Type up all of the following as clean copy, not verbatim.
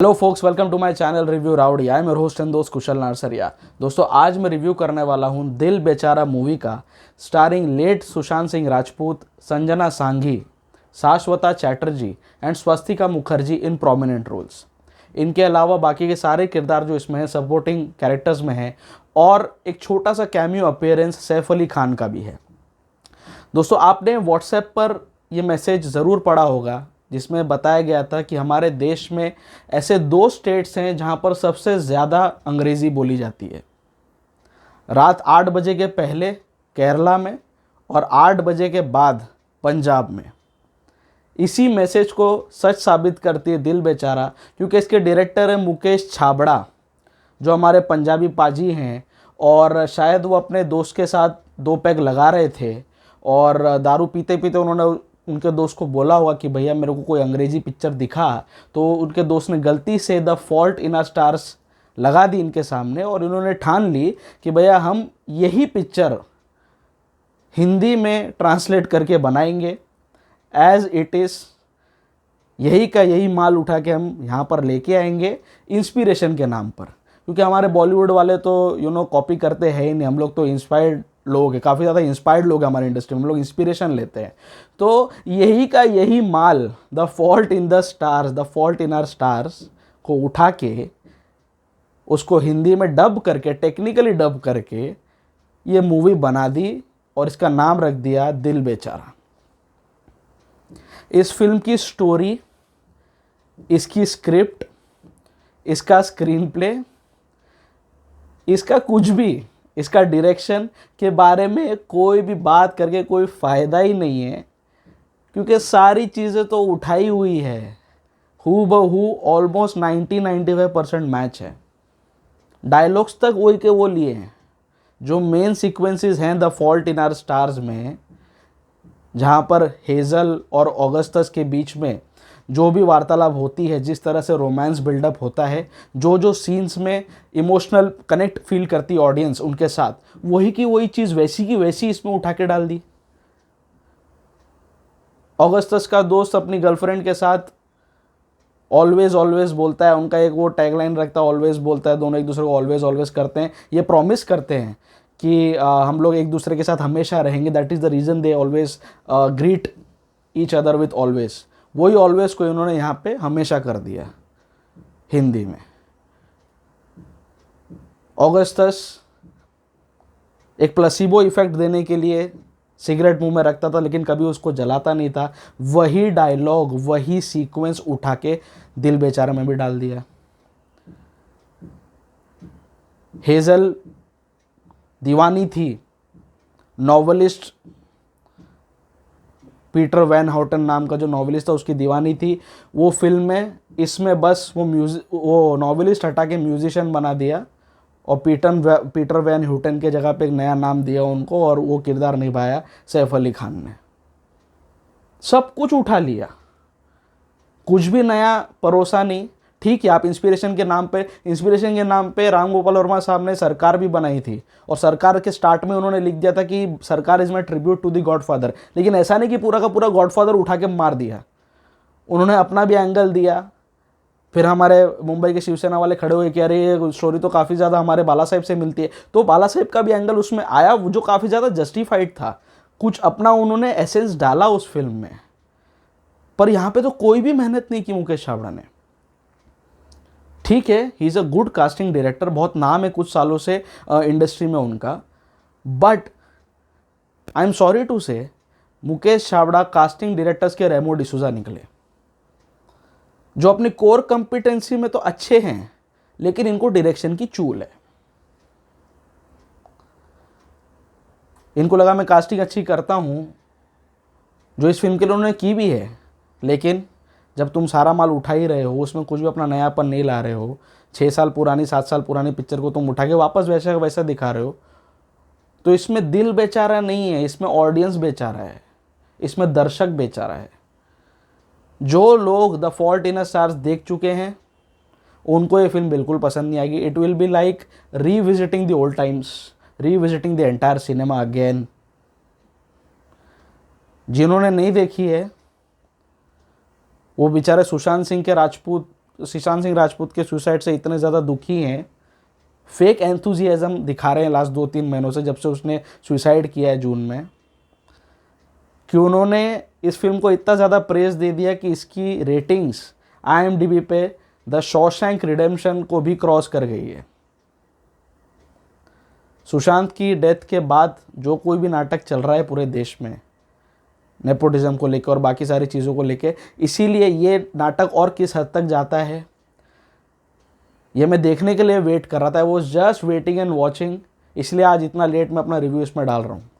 Hello folks, welcome to my channel review rowdy. I am your host and दोस्त कुशल नारसरिया। दोस्तों, आज मैं review करने वाला हूं दिल बेचारा मूवी का, starring late Sushant Singh Rajput, Sanjana Sanghi, Shashwata Chatterjee and Swastika Mukherjee in prominent roles. इनके अलावा बाकी के सारे किरदार जो इसमें हैं सपोर्टिंग कैरेक्टर्स में हैं, और एक छोटा सा कैमियो अपीयरेंस सैफ अली खान का भी है। दोस्तों, आपने व्हाट्सएप पर यह मैसेज ज़रूर पढ़ा होगा जिसमें बताया गया था कि हमारे देश में ऐसे दो स्टेट्स हैं जहां पर सबसे ज़्यादा अंग्रेज़ी बोली जाती है। रात 8 बजे के पहले केरला में और 8 बजे के बाद पंजाब में। इसी मैसेज को सच साबित करती है दिल बेचारा, क्योंकि इसके डायरेक्टर हैं मुकेश छाबड़ा, जो हमारे पंजाबी पाजी हैं। और शायद वो अपने दोस्त के साथ 2 पैग लगा रहे थे और दारू पीते पीते उन्होंने उनके दोस्त को बोला होगा कि भैया मेरे को कोई अंग्रेज़ी पिक्चर दिखा, तो उनके दोस्त ने गलती से the fault in our stars लगा दी इनके सामने, और इन्होंने ठान ली कि भैया हम यही पिक्चर हिंदी में ट्रांसलेट करके बनाएंगे एज इट इज़, यही का यही माल उठा के हम यहाँ पर लेके आएंगे इंस्पिरेशन के नाम पर। क्योंकि हमारे बॉलीवुड वाले तो कॉपी करते हैं ही नहीं, हम लोग तो इंस्पायर्ड लोग हैं, काफ़ी ज़्यादा इंस्पायर्ड लोग हैं हमारे इंडस्ट्री में, हम लोग इंस्पिरेशन लेते हैं। तो यही का यही माल, the fault in the stars, the fault in our stars को उठा के उसको हिंदी में डब करके, टेक्निकली डब करके ये मूवी बना दी और इसका नाम रख दिया दिल बेचारा। इस फिल्म की स्टोरी, इसकी स्क्रिप्ट, इसका स्क्रीन प्ले, इसका कुछ भी, इसका डायरेक्शन के बारे में कोई भी बात करके कोई फ़ायदा ही नहीं है, क्योंकि सारी चीज़ें तो उठाई हुई है, हू बहू ऑलमोस्ट 90-95% मैच है। डायलॉग्स तक वही के वो लिए हैं। जो मेन सीक्वेंसेस हैं the fault in our stars में, जहाँ पर हेज़ल और ऑगस्टस के बीच में जो भी वार्तालाप होती है, जिस तरह से रोमांस बिल्डअप होता है, जो सीन्स में इमोशनल कनेक्ट फील करती ऑडियंस उनके साथ, वही की वही चीज़ वैसी की वैसी इसमें उठा के डाल दी। ऑगस्टस का दोस्त अपनी गर्लफ्रेंड के साथ ऑलवेज ऑलवेज बोलता है, उनका एक वो टैगलाइन रखता है, ऑलवेज बोलता है, दोनों एक दूसरे को ऑलवेज ऑलवेज करते हैं, ये प्रॉमिस करते हैं कि हम लोग एक दूसरे के साथ हमेशा रहेंगे, that is the reason they always greet each other with always. वही ऑलवेज को इन्होंने यहाँ पे हमेशा कर दिया हिंदी में। ऑगस्टस एक प्लेसिबो इफेक्ट देने के लिए सिगरेट मुंह में रखता था, लेकिन कभी उसको जलाता नहीं था। वही डायलॉग, वही सीक्वेंस उठा के दिल बेचारा में भी डाल दिया। हेज़ल दीवानी थी नॉवेलिस्ट पीटर वैन हाउटन नाम का जो नॉवेलिस्ट था, उसकी दीवानी थी। वो फिल्म में, इसमें बस वो नॉवेलिस्ट हटा के म्यूजिशियन बना दिया, और पीटर वैन ह्यूटन के जगह पे एक नया नाम दिया उनको, और वो किरदार निभाया सैफ अली खान ने। सब कुछ उठा लिया, कुछ भी नया परोसा नहीं। ठीक है, आप इंस्पिरेशन के नाम पे राम गोपाल वर्मा साहब ने सरकार भी बनाई थी, और सरकार के स्टार्ट में उन्होंने लिख दिया था कि Sarkar is my tribute to the Godfather. लेकिन ऐसा नहीं कि पूरा का पूरा गॉडफादर उठा के मार दिया, उन्होंने अपना भी एंगल दिया। फिर हमारे मुंबई के शिवसेना वाले खड़े हुए कि अरे ये स्टोरी तो काफ़ी ज़्यादा हमारे बाला साहेब से मिलती है, तो बाला साहेब का भी एंगल उसमें आया, जो काफ़ी ज़्यादा जस्टिफाइड था। कुछ अपना उन्होंने एसेंस डाला उस फिल्म में, पर यहाँ पे तो कोई भी मेहनत नहीं की मुकेश छाबड़ा ने। ठीक है, he is a good casting director, बहुत नाम है कुछ सालों से इंडस्ट्री में उनका, but I am sorry to say Mukesh Chhabra casting directors के रेमो डिसूजा निकले, जो अपनी कोर कंपिटेंसी में तो अच्छे हैं, लेकिन इनको डायरेक्शन की चूल है। इनको लगा मैं कास्टिंग अच्छी करता हूं, जो इस फिल्म के लिए उन्होंने की भी है, लेकिन जब तुम सारा माल उठा ही रहे हो, उसमें कुछ भी अपना नयापन नहीं ला रहे हो, 6 साल पुरानी 7 साल पुरानी पिक्चर को तुम उठा के वापस वैसा वैसा दिखा रहे हो, तो इसमें दिल बेचारा नहीं है, इसमें ऑडियंस बेचारा है, इसमें दर्शक बेचारा है। जो लोग the fault in our stars देख चुके हैं, उनको ये फिल्म बिल्कुल पसंद नहीं आएगी। It will be like revisiting the old times, revisiting the entire cinema again. जिन्होंने नहीं देखी है, वो बेचारे सुशांत सिंह के राजपूत सुशांत सिंह राजपूत के सुसाइड से इतने ज़्यादा दुखी हैं, फेक एंथुजियाज्म दिखा रहे हैं लास्ट 2-3 महीनों से, जब से उसने सुसाइड किया है जून में, कि उन्होंने इस फिल्म को इतना ज़्यादा प्रेज दे दिया कि इसकी रेटिंग्स IMDb पे द शॉशैंक रिडेम्पशन को भी क्रॉस कर गई है। सुशांत की डेथ के बाद जो कोई भी नाटक चल रहा है पूरे देश में नेपोटिज्म को लेकर और बाकी सारी चीज़ों को लेकर, इसीलिए ये नाटक और किस हद तक जाता है ये मैं देखने के लिए वेट कर रहा था। I was just waiting and watching, इसलिए आज इतना लेट मैं अपना रिव्यू इसमें डाल रहा हूँ।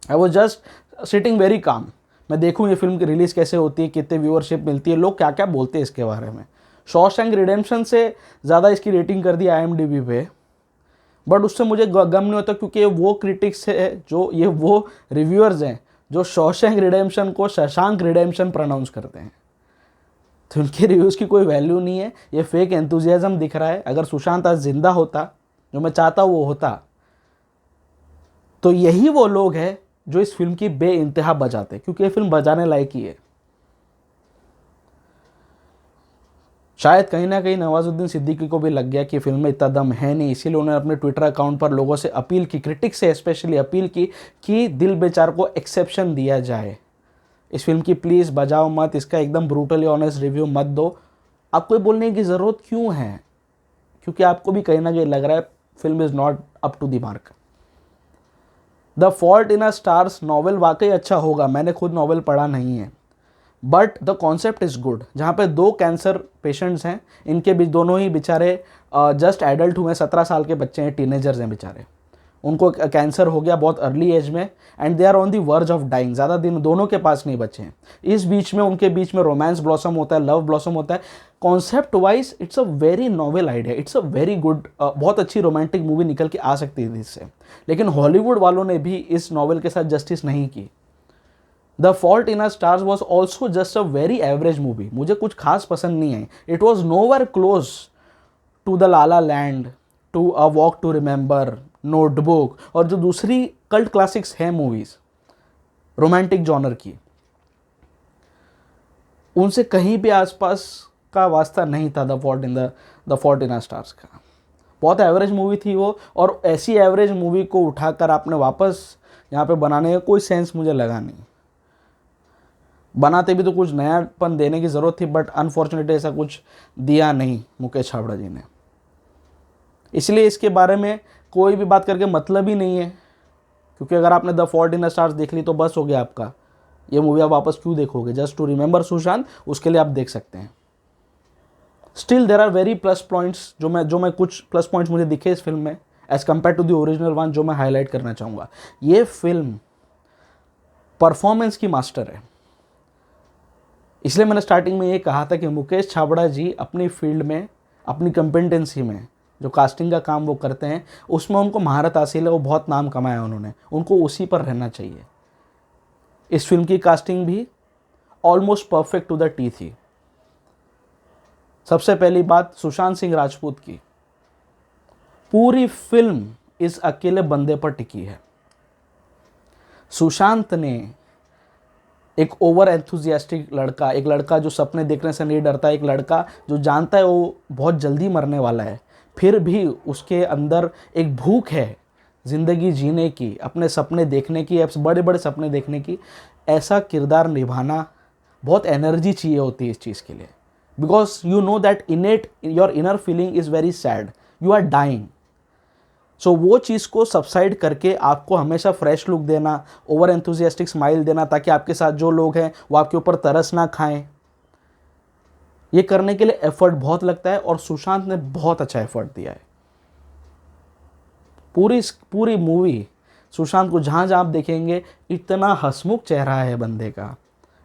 I was just sitting very calm. मैं देखूँ ये फिल्म की रिलीज़ कैसे होती है, कितने व्यूअरशिप मिलती है, लोग क्या क्या बोलते हैं इसके बारे में। शॉशैंक रिडेम्पशन से ज़्यादा इसकी रेटिंग कर दी IMDb पे, बट उससे मुझे गम नहीं होता, क्योंकि वो क्रिटिक्स है, जो ये वो रिव्यूअर्स हैं जो शॉशैंक रिडेम्पशन को शशांक रिडेम्पशन प्रोनाउंस करते हैं, तो उनके रिव्यूज़ की कोई वैल्यू नहीं है। ये फेक एंथुजियाज्म दिख रहा है। अगर सुशांत आज जिंदा होता, जो मैं चाहता वो होता, तो यही वो लोग हैं जो इस फिल्म की बेइंतहा बजाते, क्योंकि ये फिल्म बजाने लायक ही है। शायद कहीं ना कहीं नवाजुद्दीन सिद्दीकी को भी लग गया कि फिल्म में इतना दम है नहीं, इसीलिए उन्होंने अपने ट्विटर अकाउंट पर लोगों से अपील की, क्रिटिक्स से स्पेशली अपील की कि दिल बेचार को एक्सेप्शन दिया जाए। इस फिल्म की प्लीज़ बजाओ मत, इसका एकदम ब्रूटली ऑनेस्ट रिव्यू मत दो। आपको ये बोलने की ज़रूरत क्यों है? क्योंकि आपको भी कहीं ना कहीं लग रहा है film is not up to the mark. The fault in a stars novel वाकई अच्छा होगा, मैंने खुद नॉवेल पढ़ा नहीं है, but the concept is good. जहाँ पे 2 कैंसर पेशेंट्स हैं, इनके बीच दोनों ही बेचारे जस्ट एडल्ट हुए, 17 साल के बच्चे हैं, टीनेजर्स हैं बेचारे, उनको कैंसर हो गया बहुत अर्ली एज में, and they are on the verge of dying. ज़्यादा दिन दोनों के पास नहीं बचे हैं। इस बीच में उनके बीच में रोमांस ब्लॉसम होता है, लव ब्लॉसम होता है। Concept wise it's a very novel idea, it's a very good, बहुत अच्छी रोमांटिक मूवी निकल के आ सकती थी इससे, लेकिन हॉलीवुड वालों ने भी इस नॉवेल के साथ जस्टिस नहीं की। The fault in a stars was also just a very average movie, मुझे कुछ खास पसंद नहीं आई। It was nowhere close to the La La Land, to a walk to remember, notebook और जो दूसरी कल्ट क्लासिक्स हैं मूवीज रोमांटिक जॉनर की, उनसे कहीं भी आसपास का वास्ता नहीं था the fault in a stars का। बहुत एवरेज मूवी थी वो, और ऐसी एवरेज मूवी को उठाकर आपने वापस यहाँ पे बनाने का कोई सेंस मुझे लगा नहीं। बनाते भी तो कुछ नयापन देने की ज़रूरत थी, बट अनफॉर्चुनेटली ऐसा कुछ दिया नहीं मुकेश छाबड़ा जी ने। इसलिए इसके बारे में कोई भी बात करके मतलब ही नहीं है, क्योंकि अगर आपने the fault in the stars देख ली तो बस हो गया आपका। ये मूवी आप वापस क्यों देखोगे? जस्ट टू रिमेंबर सुशांत, उसके लिए आप देख सकते हैं। Still there are very plus points, जो मैं कुछ प्लस पॉइंट्स मुझे दिखे इस फिल्म में as compared to the original one, जो मैं हाईलाइट करना चाहूँगा। ये फिल्म परफॉर्मेंस की मास्टर है। इसलिए मैंने स्टार्टिंग में ये कहा था कि मुकेश छाबड़ा जी अपनी फील्ड में, अपनी कंपिटेंसी में, जो कास्टिंग का काम वो करते हैं उसमें उनको महारत हासिल है, वो बहुत नाम कमाया उन्होंने, उनको उसी पर रहना चाहिए। इस फिल्म की कास्टिंग भी almost perfect to the T थी। सबसे पहली बात सुशांत सिंह राजपूत की, पूरी फिल्म इस अकेले बंदे पर टिकी है। सुशांत ने एक ओवर एंथुजियास्टिक लड़का, एक लड़का जो सपने देखने से नहीं डरता, एक लड़का जो जानता है वो बहुत जल्दी मरने वाला है, फिर भी उसके अंदर एक भूख है ज़िंदगी जीने की, अपने सपने देखने की, बड़े बड़े सपने देखने की। ऐसा किरदार निभाना, बहुत एनर्जी चाहिए होती है इस चीज़ के लिए, because you know that innate your inner feeling is very sad, you are dying. So वो चीज़ को सबसाइड करके आपको हमेशा फ्रेश लुक देना, ओवर एंथुजियास्टिक स्माइल देना, ताकि आपके साथ जो लोग हैं वो आपके ऊपर तरस ना खाएं, ये करने के लिए एफर्ट बहुत लगता है, और सुशांत ने बहुत अच्छा एफर्ट दिया है। पूरी मूवी सुशांत को जहाँ जहाँ आप देखेंगे इतना हंसमुख चेहरा है बंदे का,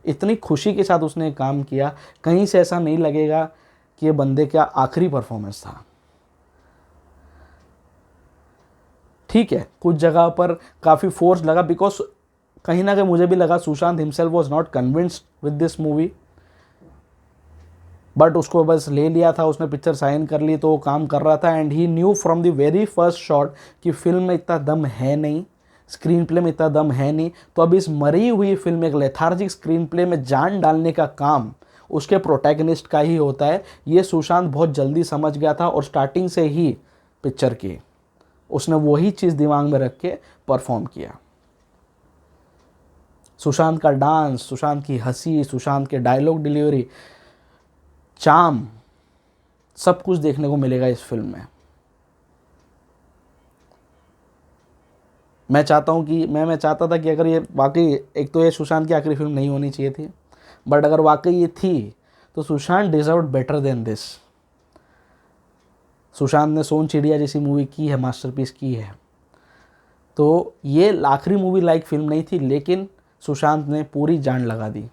इतनी खुशी के साथ उसने काम किया, कहीं से ऐसा नहीं लगेगा कि ये बंदे का आखिरी परफॉर्मेंस था। ठीक है, कुछ जगह पर काफ़ी फोर्स लगा, बिकॉज कहीं ना कहीं मुझे भी लगा Sushant himself was not convinced with this movie, but उसको बस ले लिया था, उसने पिक्चर साइन कर ली तो वो काम कर रहा था। And he new from the very first shot कि फिल्म में इतना दम है नहीं, स्क्रीन प्ले में इतना दम है नहीं, तो अब इस मरी हुई फिल्म, एक लेथार्जिक स्क्रीन प्ले में जान डालने का काम उसके प्रोटैगनिस्ट का ही होता है। ये सुशांत बहुत जल्दी समझ गया था और स्टार्टिंग से ही पिक्चर की उसने वही चीज़ दिमाग में रख के परफॉर्म किया। सुशांत का डांस, सुशांत की हंसी, सुशांत के डायलॉग डिलीवरी, चार्म, सब कुछ देखने को मिलेगा इस फिल्म में। मैं चाहता हूँ कि मैं चाहता था कि अगर ये वाकई, एक तो ये सुशांत की आखिरी फिल्म नहीं होनी चाहिए थी, बट अगर वाकई ये थी तो Sushant deserve better than this. Sushant ने सोन चिड़िया जैसी मूवी की है, मास्टरपीस की है, तो ये आखिरी मूवी लाइक फिल्म नहीं थी, लेकिन सुशांत ने पूरी जान लगा दी,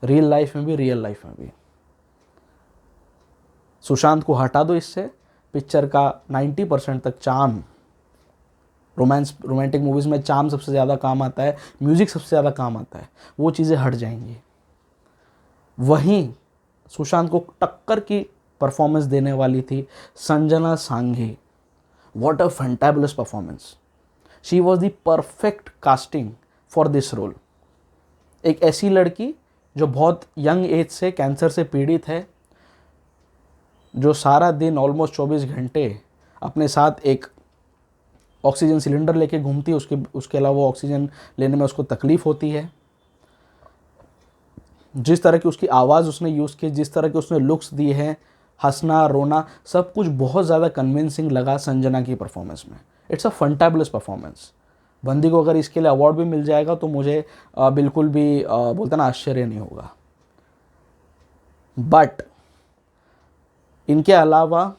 रियल लाइफ में भी, रियल लाइफ में भी। सुशांत को हटा दो इससे, पिक्चर का 90% तक चार्म, रोमांटिक मूवीज़ में चार्म सबसे ज़्यादा काम आता है, म्यूज़िक सबसे ज़्यादा काम आता है, वो चीज़ें हट जाएंगी। वहीं सुशांत को टक्कर की परफॉर्मेंस देने वाली थी Sanjana Sanghi. What a fantabulous performance, she was the perfect casting for this role. एक ऐसी लड़की जो बहुत यंग एज से कैंसर से पीड़ित है, जो सारा दिन ऑलमोस्ट 24 घंटे अपने साथ एक ऑक्सीजन सिलेंडर लेके घूमती है, उसके अलावा ऑक्सीजन लेने में उसको तकलीफ़ होती है। जिस तरह की उसकी आवाज़ उसने यूज़ की, जिस तरह के उसने लुक्स दिए हैं, हंसना रोना सब कुछ बहुत ज़्यादा कन्विंसिंग लगा संजना की परफॉर्मेंस में। It's a fantabulous performance. बंदी को अगर इसके लिए अवार्ड भी मिल जाएगा तो मुझे बिल्कुल भी बोलते ना आश्चर्य नहीं होगा। बट इनके अलावा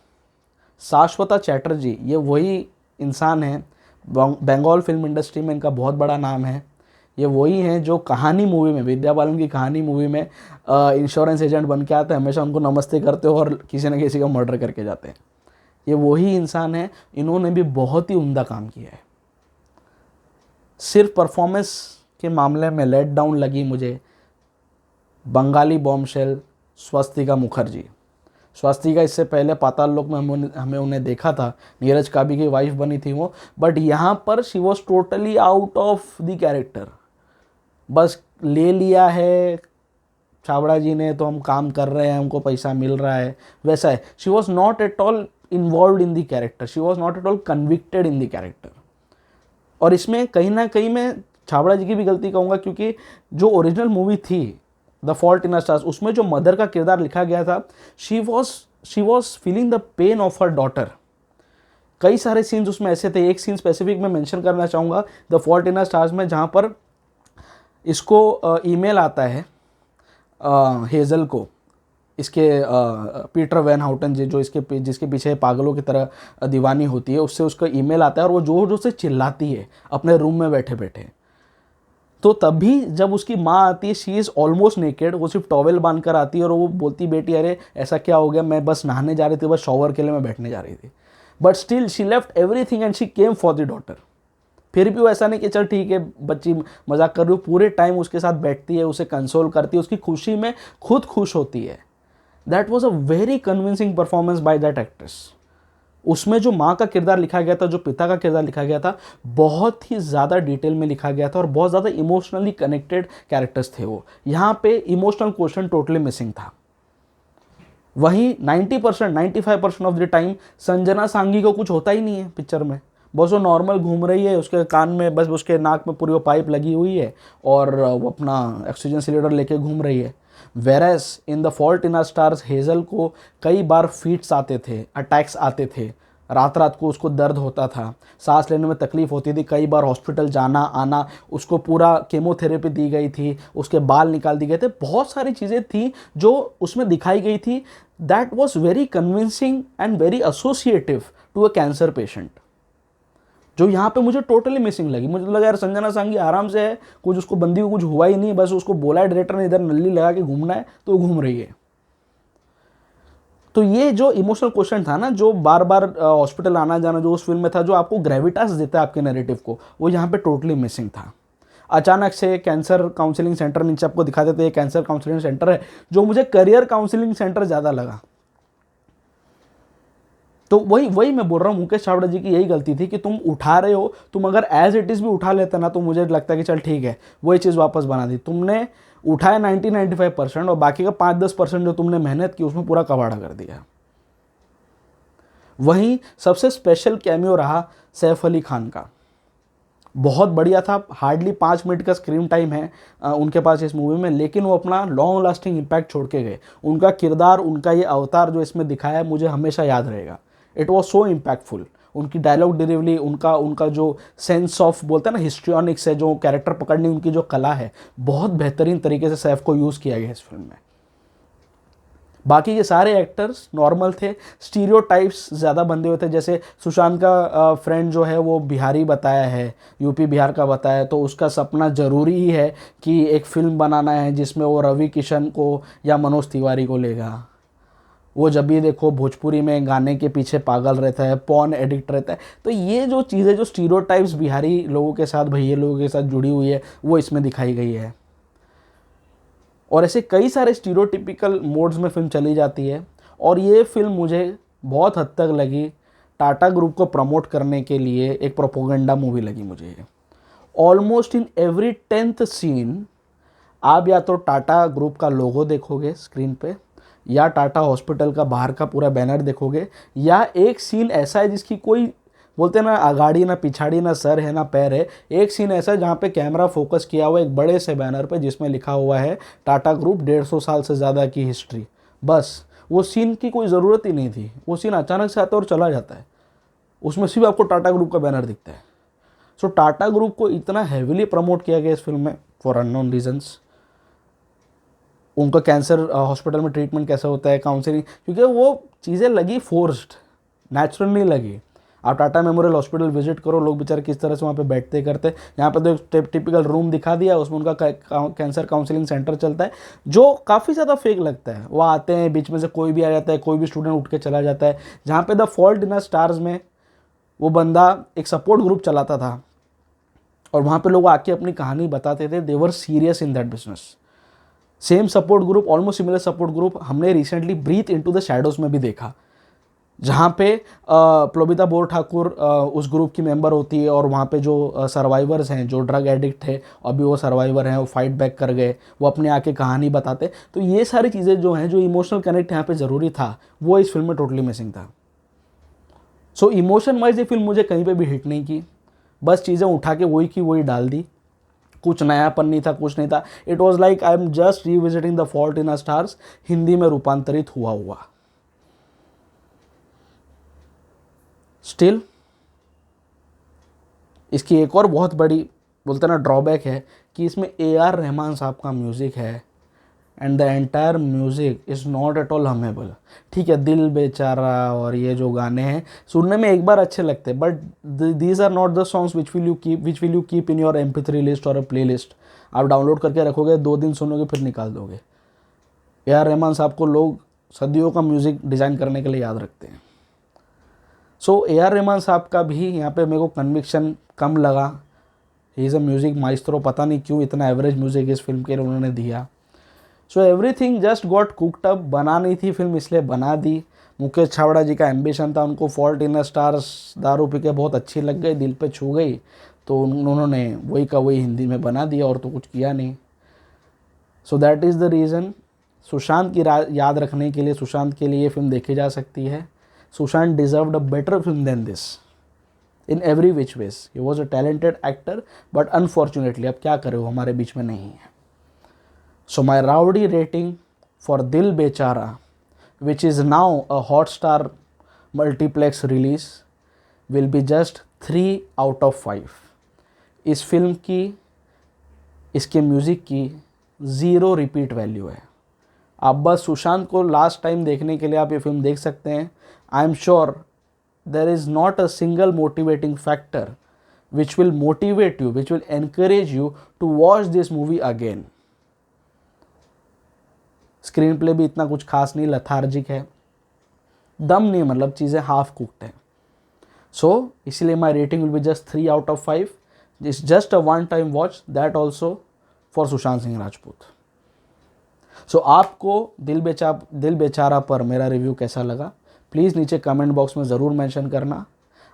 शाश्वता चैटर्जी, ये वही इंसान है, बंगाल फिल्म इंडस्ट्री में इनका बहुत बड़ा नाम है। ये वही हैं जो कहानी मूवी में, विद्या बालन की कहानी मूवी में इंश्योरेंस एजेंट बन के आते हैं, हमेशा उनको नमस्ते करते हो और किसी न किसी का मर्डर करके जाते हैं। ये वही इंसान है, इन्होंने भी बहुत ही उम्दा काम किया है। सिर्फ परफॉर्मेंस के मामले में लेट डाउन लगी मुझे बंगाली बॉम्बशेल स्वस्तिका मुखर्जी। स्वस्तिका इससे पहले पाताल लोक में हमें उन्हें देखा था, नीरज काबी की वाइफ बनी थी वो, बट यहाँ पर she was totally out of the character. बस ले लिया है छाबड़ा जी ने तो हम काम कर रहे हैं, हमको पैसा मिल रहा है, वैसा है। She was not at all involve in the character, she was not at all convicted in the character. और इसमें कहीं ना कहीं मैं छाबड़ा जी की भी गलती कहूँगा, क्योंकि जो ओरिजिनल मूवी थी the fault in our stars, उसमें जो मदर का किरदार लिखा गया था, she was feeling the pain of her daughter. कई सारे सीन्स उसमें ऐसे थे, एक सीन स्पेसिफिक मैं मेंशन करना चाहूँगा the fault in our stars में, जहाँ पर इसको ईमेल आता है हेज़ल को, इसके पीटर वैन हाउटन जी जो जिसके पीछे पागलों की तरह दीवानी होती है, उससे उसका ईमेल आता है और वो जोर जोर से चिल्लाती है अपने रूम में बैठे बैठे। तो तभी जब उसकी माँ आती है, शी इज़ ऑलमोस्ट नेकेड, वो सिर्फ टॉवेल बांध कर आती है और वो बोलती, बेटी अरे ऐसा क्या हो गया, मैं बस नहाने जा रही थी, बस शॉवर के लिए मैं बैठने जा रही थी। But still she left everything and she came for the daughter. फिर भी वो ऐसा नहीं कि चल ठीक है बच्ची मजाक कर रही हो, पूरे टाइम उसके साथ बैठती है, उसे कंसोल करती है, उसकी खुशी में खुद खुश होती है। That was a very convincing performance by that actress. उसमें जो माँ का किरदार लिखा गया था, जो पिता का किरदार लिखा गया था, बहुत ही ज़्यादा डिटेल में लिखा गया था और बहुत ज़्यादा इमोशनली कनेक्टेड कैरेक्टर्स थे वो। यहाँ पे इमोशनल क्वेश्चन टोटली मिसिंग था। वहीं 90% 95% ऑफ द टाइम संजना सांगी को कुछ होता ही नहीं है पिक्चर में, बस वो नॉर्मल घूम रही है, उसके कान में बस उसके नाक में पूरी वो पाइप लगी हुई है और वो अपना ऑक्सीजन सिलेंडर लेके घूम रही है। Whereas in the fault in our stars Hazel को कई बार फीट्स आते थे, अटैक्स आते थे, रात रात को उसको दर्द होता था, सांस लेने में तकलीफ़ होती थी, कई बार हॉस्पिटल जाना आना, उसको पूरा केमोथेरेपी दी गई थी, उसके बाल निकाल दिए गए थे, बहुत सारी चीज़ें थी जो उसमें दिखाई गई थी। That was very convincing and very associative to a cancer patient, जो यहाँ पे मुझे टोटली मिसिंग लगी। मुझे लगा यार संजना सांगी आराम से है, कुछ उसको बंदी को कुछ हुआ ही नहीं, बस उसको बोला है डायरेक्टर ने इधर नल्ली लगा के घूमना है तो वो घूम रही है। तो ये जो इमोशनल क्वेश्चन था ना, जो बार बार हॉस्पिटल आना जाना जो उस फिल्म में था, जो आपको ग्रेविटास देता है आपके नैरेटिव को, वो यहाँ पे टोटली मिसिंग था। अचानक से कैंसर काउंसलिंग सेंटर नीचे आपको दिखा देते हैं, कैंसर काउंसलिंग सेंटर है, जो मुझे करियर काउंसलिंग सेंटर ज़्यादा लगा। तो वही वही मैं बोल रहा हूँ, मुकेश छाबड़ा जी की यही गलती थी कि तुम उठा रहे हो, तुम अगर एज इट इज़ भी उठा लेते ना तो मुझे लगता है कि चल ठीक है, वही चीज़ वापस बना दी। तुमने उठाया 90-95% और बाकी का 5-10% जो तुमने मेहनत की उसमें पूरा कबाड़ा कर दिया। वहीं सबसे स्पेशल कैमियो रहा सैफ अली खान का, बहुत बढ़िया था। हार्डली 5 मिनट का स्क्रीन टाइम है उनके पास इस मूवी में, लेकिन वो अपना लॉन्ग लास्टिंग इम्पैक्ट छोड़ के गए। उनका किरदार, उनका ये अवतार जो इसमें दिखाया है, मुझे हमेशा याद रहेगा। It was so impactful. उनकी डायलॉग डिलीवरी, उनका उनका जो सेंस ऑफ बोलते हैं ना हिस्ट्रियोनिक्स है, जो कैरेक्टर पकड़ने उनकी जो कला है, बहुत बेहतरीन तरीके से सैफ को यूज़ किया गया इस फिल्म में। बाकी के सारे एक्टर्स नॉर्मल थे, स्टीरियोटाइप्स ज़्यादा बंधे हुए थे। जैसे सुशांत का फ्रेंड जो है वो बिहारी बताया है, यूपी बिहार का बताया है, तो उसका सपना ज़रूरी ही है कि एक फ़िल्म बनाना है जिसमें वो रवि किशन को या मनोज तिवारी को लेगा। वो जब भी देखो भोजपुरी में गाने के पीछे पागल रहता है, पॉर्न एडिक्ट रहता है। तो ये जो चीज़ें, जो स्टीरियोटाइप्स बिहारी लोगों के साथ, भैया लोगों के साथ जुड़ी हुई है, वो इसमें दिखाई गई है। और ऐसे कई सारे स्टीरियोटिपिकल मोड्स में फिल्म चली जाती है। और ये फिल्म मुझे बहुत हद तक लगी टाटा ग्रुप को प्रमोट करने के लिए एक प्रोपोगंडा मूवी लगी मुझे। Almost in every 10th scene आप या तो टाटा ग्रुप का लोगो देखोगे स्क्रीन पे, या टाटा हॉस्पिटल का बाहर का पूरा बैनर देखोगे, या एक सीन ऐसा है जिसकी कोई बोलते हैं ना आगाड़ी ना पिछाड़ी ना सर है ना पैर है। एक सीन ऐसा है जहाँ पे कैमरा फोकस किया हुआ है एक बड़े से बैनर पे जिसमें लिखा हुआ है टाटा ग्रुप 150 साल से ज़्यादा की हिस्ट्री। बस वो सीन की कोई ज़रूरत ही नहीं थी, वो सीन अचानक से आता है और चला जाता है, उसमें सिर्फ आपको टाटा ग्रुप का बैनर दिखता है। सो टाटा ग्रुप को इतना हैविली प्रमोट किया गया इस फिल्म में फॉर अननोन रीजन्स। उनका कैंसर हॉस्पिटल में ट्रीटमेंट कैसा होता है, काउंसलिंग, क्योंकि वो चीज़ें लगी फोर्स्ड, नेचुरल नहीं लगी। आप टाटा मेमोरियल हॉस्पिटल विजिट करो, लोग बेचारे किस तरह से वहाँ पे बैठते करते। यहाँ पे तो एक टिपिकल रूम दिखा दिया, उसमें उनका कैंसर काउंसलिंग सेंटर चलता है, जो काफ़ी ज़्यादा फेक लगता है। वो आते हैं, बीच में से कोई भी आ जाता है, कोई भी स्टूडेंट उठ के चला जाता है। जहाँ पे द फॉल्ट इन स्टार्स में वो बंदा एक सपोर्ट ग्रुप चलाता था और वहाँ पे लोग आके अपनी कहानी बताते थे, they were serious in that business. Same support group, almost similar support group हमने recently breathe into the shadows में भी देखा, जहाँ पे प्लोबिता बोर ठाकुर उस ग्रुप की मेंबर होती है और वहाँ पे जो सर्वाइवर्स हैं, जो ड्रग एडिक्ट थे, अभी वो सर्वाइवर हैं, वो फाइट बैक कर गए, वो अपने आके कहानी बताते। तो ये सारी चीज़ें जो हैं, जो इमोशनल कनेक्ट यहाँ पे ज़रूरी था, वो इस फिल्म में टोटली मिसिंग था। सो इमोशन वाइज ये फिल्म मुझे कहीं पे भी हिट नहीं की, बस चीज़ें उठा के वही की वही डाल दी। कुछ नयापन नहीं था, कुछ नहीं था। It was like I am just revisiting the fault in stars Hindi में रूपांतरित हुआ। स्टिल इसकी एक और बहुत बड़ी बोलते ना ड्रॉबैक है कि इसमें AR रहमान साहब का म्यूज़िक है, and the entire music is not at all hummable. ठीक है, दिल बेचारा और ये जो गाने हैं सुनने में एक बार अच्छे लगते हैं, but these are not the songs which will you keep in your MP3 list और अ प्ले लिस्ट। आप डाउनलोड करके रखोगे, 2 दिन सुनोगे, फिर निकाल दोगे। AR रहमान साहब को लोग सदियों का म्यूज़िक डिज़ाइन करने के लिए याद रखते हैं। सो AR रहमान साहब का भी यहाँ पे मेरे को कन्विक्शन कम लगा। ही इज़ अ म्यूज़िक माइस्ट्रो, पता नहीं क्यों इतना एवरेज म्यूज़िक इस फिल्म के लिए उन्होंने दिया। So everything just got cooked up. बनानी थी फिल्म इसलिए बना दी। मुकेश छाबड़ा जी का एम्बिशन था, उनको फॉल्ट इन स्टार्स दारू पी के बहुत अच्छी लग गई, दिल पे छू गई, तो उन्होंने वही का वही हिंदी में बना दिया और तो कुछ किया नहीं। So that is the reason. Sushant की याद रखने के लिए, सुशांत के लिए ये फिल्म देखी जा सकती है। Sushant deserved a better film than this in every which ways. He was a talented actor, but unfortunately अब क्या करे, वो हमारे बीच में नहीं है। So my rowdy rating for Dil Bechara, which is now a Hotstar multiplex release, will be just 3/5। इस फिल्म की, इसके म्यूज़िक की 0 रिपीट वैल्यू है। आप बस सुशांत को लास्ट टाइम देखने के लिए आप ये फिल्म देख सकते हैं। I am sure there is not a single motivating factor which will motivate you, which will encourage you to watch this movie again. Screenplay भी इतना कुछ खास नहीं, लथार्जिक है, दम नहीं, मतलब चीज़ें हाफ कुक्ड हैं। सो इसलिए my rating will be just 3/5। It's just a one time watch, that also for Sushant Singh Rajput. So आपको दिल बेचारा पर मेरा रिव्यू कैसा लगा प्लीज़ नीचे कमेंट बॉक्स में ज़रूर मेंशन करना।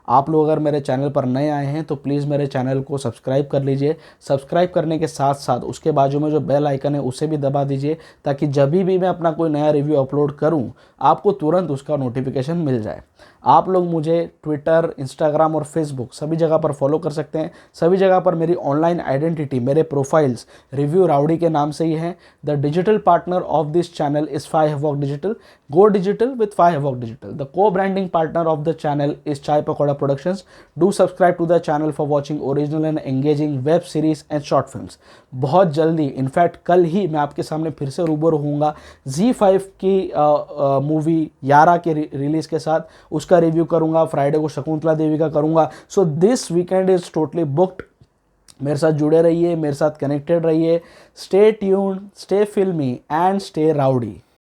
आप लोग अगर मेरे चैनल पर नए आए हैं तो प्लीज़ मेरे चैनल को सब्सक्राइब कर लीजिए। सब्सक्राइब करने के साथ साथ उसके बाजू में जो बेल आइकन है उसे भी दबा दीजिए, ताकि जब भी मैं अपना कोई नया रिव्यू अपलोड करूं आपको तुरंत उसका नोटिफिकेशन मिल जाए। आप लोग मुझे ट्विटर, इंस्टाग्राम और फेसबुक सभी जगह पर फॉलो कर सकते हैं। सभी जगह पर मेरी ऑनलाइन आइडेंटिटी, मेरे प्रोफाइल्स रिव्यू राउडी के नाम से ही है। The digital partner of this channel is 5 Havoc Digital. Go digital with 5 Havoc Digital. The co-branding partner of the channel is Chai Pakoda Productions. Do subscribe to the channel for watching original and engaging web series and short films. बहुत जल्दी, in fact कल ही मैं आपके सामने फिर से रूबरू होऊंगा Z5 की मूवी यारा के रिलीज के साथ। उसका रिव्यू करूंगा, फ्राइडे को शकुंतला देवी का करूंगा। So this weekend is totally booked. मेरे साथ जुड़े रहिए, मेरे साथ कनेक्टेड रहिए। स्टे ट्यून्ड, स्टे फिल्मी एंड स्टे राउडी।